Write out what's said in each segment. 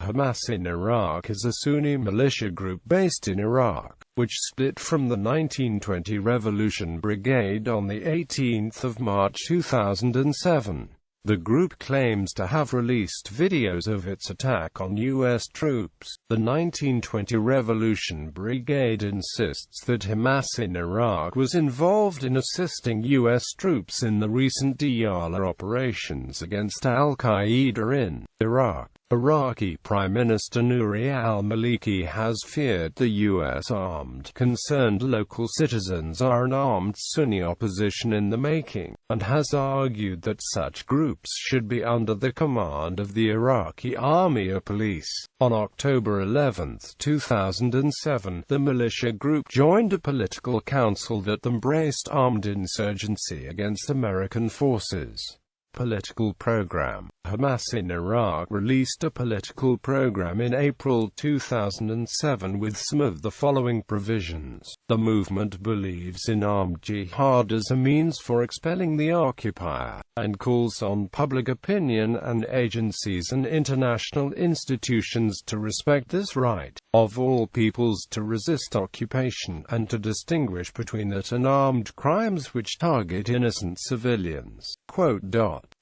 Hamas in Iraq is a Sunni militia group based in Iraq, which split from the 1920 Revolution Brigade on 18 March 2007. The group claims to have released videos of its attack on U.S. troops. The 1920 Revolution Brigade insists that Hamas in Iraq was involved in assisting U.S. troops in the recent Diyala operations against al-Qaeda in Iraq. Iraqi Prime Minister Nuri al-Maliki has feared the U.S. armed concerned local citizens are an armed Sunni opposition in the making, and has argued that such groups should be under the command of the Iraqi Army or police. On October 11, 2007, the militia group joined a political council that embraced armed insurgency against American forces. Political program. Hamas in Iraq released a political program in April 2007 with some of the following provisions. The movement believes in armed jihad as a means for expelling the occupier, and calls on public opinion and agencies and international institutions to respect this right of all peoples to resist occupation, and to distinguish between it and armed crimes which target innocent civilians.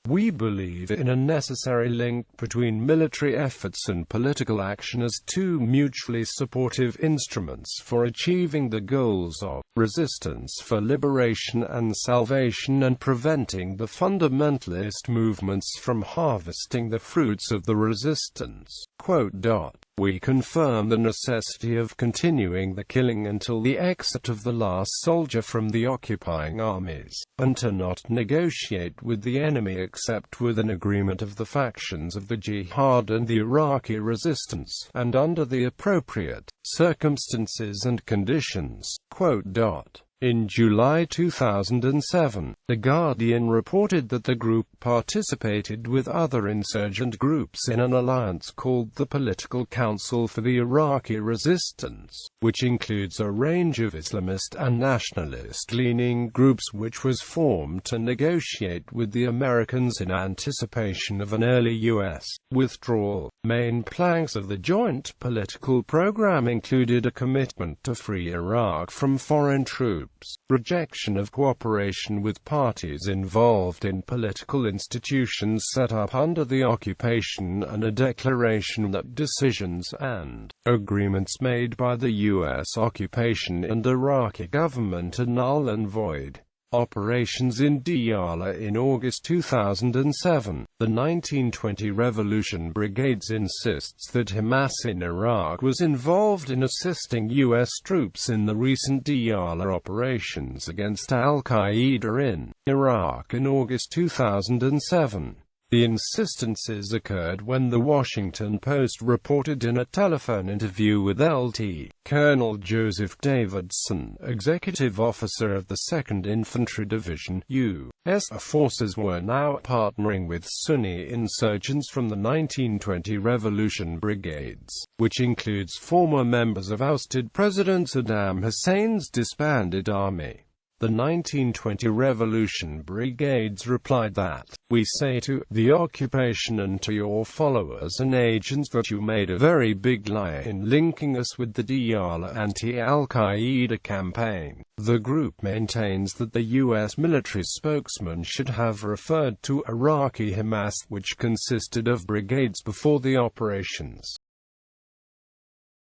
We believe in a necessary link between military efforts and political action as two mutually supportive instruments for achieving the goals of resistance for liberation and salvation, and preventing the fundamentalist movements from harvesting the fruits of the resistance. We confirm the necessity of continuing the killing until the exit of the last soldier from the occupying armies, and to not negotiate with the enemy except with an agreement of the factions of the jihad and the Iraqi resistance, and under the appropriate circumstances and conditions. In July 2007, The Guardian reported that the group participated with other insurgent groups in an alliance called the Political Council for the Iraqi Resistance, which includes a range of Islamist and nationalist-leaning groups, which was formed to negotiate with the Americans in anticipation of an early U.S. withdrawal. Main planks of the joint political program included a commitment to free Iraq from foreign troops, rejection of cooperation with parties involved in political institutions set up under the occupation, and a declaration that decisions and agreements made by the U.S. occupation and Iraqi government are null and void. Operations in Diyala in August 2007. The 1920 Revolution Brigade insists that Hamas in Iraq was involved in assisting U.S. troops in the recent Diyala operations against al-Qaeda in Iraq in August 2007. The insistences occurred when The Washington Post reported in a telephone interview with Lt. Colonel Joseph Davidson, executive officer of the 2nd Infantry Division, U.S. forces were now partnering with Sunni insurgents from the 1920 Revolution Brigades, which includes former members of ousted President Saddam Hussein's disbanded army. The 1920 Revolution Brigades replied that, "We say to the occupation and to your followers and agents that you made a very big lie in linking us with the Diyala anti-Al-Qaeda campaign." The group maintains that the U.S. military spokesman should have referred to Iraqi Hamas, which consisted of brigades before the operations.